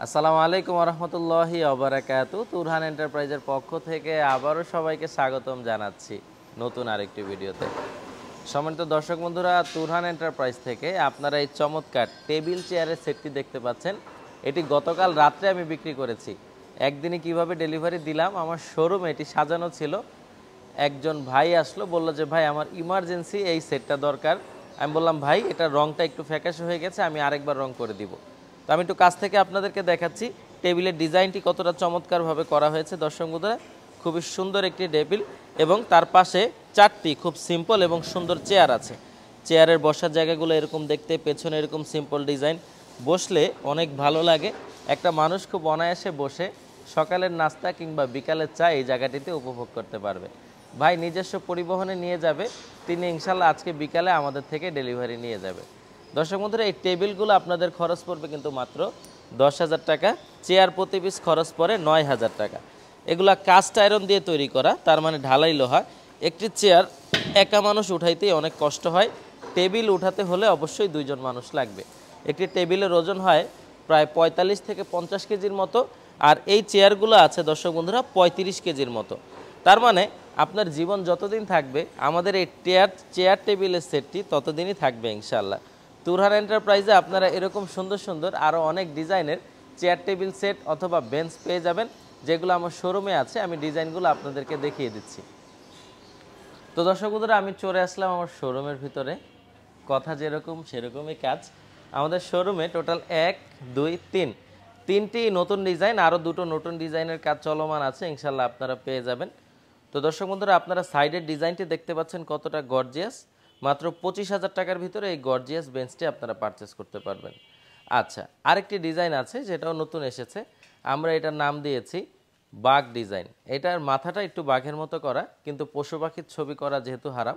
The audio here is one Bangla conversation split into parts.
আসসালামু আলাইকুম ওয়া রাহমাতুল্লাহি ওয়া বারাকাতুহু। তুরহান এন্টারপ্রাইজের পক্ষ থেকে আবারও সবাইকে স্বাগতম জানাচ্ছি নতুন আরেকটি ভিডিওতে। সম্মানিত দর্শক বন্ধুরা, তুরহান এন্টারপ্রাইজ থেকে আপনারা এই চমৎকার টেবিল চেয়ারের সেটটি দেখতে পাচ্ছেন। এটি গতকাল রাত্রে আমি বিক্রি করেছি। একদিনে কিভাবে ডেলিভারি দিলাম, আমার শোরুমে এটি সাজানো ছিল। একজন ভাই আসলো, বলল যে ভাই আমার ইমার্জেন্সি এই সেটটা দরকার। আমি বললাম ভাই এটা রংটা একটু ফ্যাকাশে হয়ে গেছে, আমি আরেকবার রং করে দিব। তো আমি একটু কাছ থেকে আপনাদেরকে দেখাচ্ছি টেবিলের ডিজাইনটি কতটা চমৎকারভাবে করা হয়েছে। দর্শক বন্ধুরা, খুবই সুন্দর একটি টেবিল এবং তার পাশে চারটি খুব সিম্পল এবং সুন্দর চেয়ার আছে। চেয়ারের বসার জায়গাগুলো এরকম দেখতে, পেছনে এরকম সিম্পল ডিজাইন, বসলে অনেক ভালো লাগে। একটা মানুষ খুব অনায়াসে বসে সকালের নাস্তা কিংবা বিকালের চা এই জায়গাটিতে উপভোগ করতে পারবে। ভাই নিজস্ব পরিবহনে নিয়ে যাবে, তিনি ইনশাল্লাহ আজকে বিকালে আমাদের থেকে ডেলিভারি নিয়ে যাবে। দর্শক বন্ধুরা, এই টেবিলগুলো আপনাদের খরচ পড়বে কিন্তু মাত্র 10,000 টাকা। চেয়ার প্রতি পিস খরচ পড়ে 9,000 টাকা। এগুলা কাস্ট আয়রন দিয়ে তৈরি করা, তার মানে ঢালাই লোহা। একটি চেয়ার একা মানুষ উঠাইতেই অনেক কষ্ট হয়, টেবিল উঠাতে হলে অবশ্যই দুইজন মানুষ লাগবে। একটি টেবিলের ওজন হয় প্রায় 45 থেকে 50 কেজির মতো, আর এই চেয়ারগুলো আছে দর্শক বন্ধুরা 35 কেজির মতো। তার মানে আপনার জীবন যতদিন থাকবে আমাদের এই চেয়ার টেবিলের সেটটি ততদিনই থাকবে ইনশাল্লাহ। তুরহান এন্টারপ্রাইজে আপনারা এরকম সুন্দর সুন্দর আরও অনেক ডিজাইনের চেয়ার টেবিল সেট অথবা বেঞ্চ পেয়ে যাবেন, যেগুলো আমার শোরুমে আছে। আমি ডিজাইনগুলো আপনাদেরকে দেখিয়ে দিচ্ছি। তো দর্শক বন্ধুরা, আমি চলে আসলাম আমার শোরুমের ভিতরে। কথা যেরকম সেরকমই কাজ। আমাদের শোরুমে টোটাল 1, 2, 3টি নতুন ডিজাইন, আরও দুটো নতুন ডিজাইনের কাজ চলমান আছে, ইনশাল্লাহ আপনারা পেয়ে যাবেন। তো দর্শক বন্ধুরা, আপনারা সাইডের ডিজাইনটি দেখতে পাচ্ছেন কতটা গর্জিয়াস। মাত্র 25,000 টাকার ভিতরে এই গর্জিয়াস বেঞ্চটি আপনারা পারচেস করতে পারবেন। আচ্ছা, আরেকটি ডিজাইন আছে যেটাও নতুন এসেছে। আমরা এটার নাম দিয়েছি বাঘ ডিজাইন। এটার মাথাটা একটু বাঘের মতো করা, কিন্তু পশু পাখির ছবি করা যেহেতু হারাম,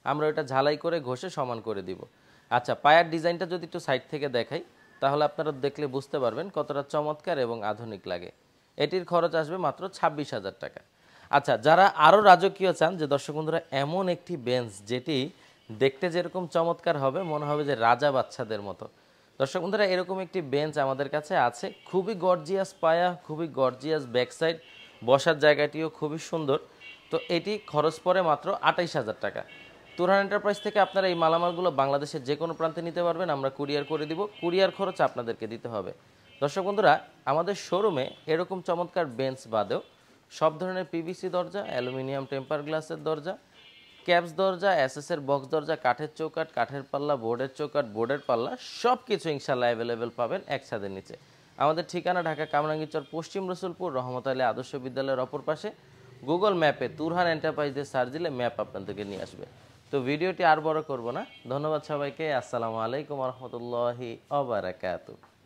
আমরা এটা ঝালাই করে ঘষে সমান করে দিব। আচ্ছা, পায়ার ডিজাইনটা যদি একটু সাইড থেকে দেখাই তাহলে আপনারা দেখলে বুঝতে পারবেন কতটা চমৎকার এবং আধুনিক লাগে। এটির খরচ আসবে মাত্র 26,000 টাকা। আচ্ছা, যারা আরও রাজকীয় চান, যে দর্শক বন্ধুরা এমন একটি বেঞ্চ যেটি দেখতে যেরকম চমৎকার হবে, মনে হবে যে রাজা বাচ্চাদের মতো, দর্শক বন্ধুরা এরকম একটি বেঞ্চ আমাদের কাছে আছে। খুবই গর্জিয়াস পায়া, খুবই গর্জিয়াস ব্যাক সাইড, বসার জায়গাটিও খুবই সুন্দর। তো এটি খরচ পড়ে মাত্র 28,000 টাকা। তুরহান এন্টারপ্রাইজ থেকে আপনারা এই মালামালগুলো বাংলাদেশের যে কোনো প্রান্তে নিতে পারবেন, আমরা কুরিয়ার করে দিব। কুরিয়ার খরচ আপনাদেরকে দিতে হবে। দর্শক বন্ধুরা, আমাদের শোরুমে এরকম চমৎকার বেঞ্চ বাদেও সব ধরনের পিভিসি দরজা, অ্যালুমিনিয়াম টেম্পার গ্লাসের দরজা, ক্যাপস দরজা, এসএসের বক্স দরজা, কাঠের চৌকাঠ, কাঠের পাল্লা, বোর্ডের চৌকাঠ, বোর্ডের পাল্লা, সব কিছু ইনশাল্লাহ অ্যাভেলেবেল পাবেন এক ছাদের নিচে। আমাদের ঠিকানা ঢাকা কামরাঙ্গীরচর, পশ্চিম রসুলপুর, রহমত আলী আদর্শ বিদ্যালয়ের অপর পাশে। গুগল ম্যাপে তুরহান এন্টারপ্রাইজের সার্চ দিলে ম্যাপ আপনাদেরকে নিয়ে আসবে। তো ভিডিওটি আর বড় করব না, ধন্যবাদ সবাইকে। আসসালামু আলাইকুম ওয়া রাহমাতুল্লাহি ওয়া বারাকাতুহু।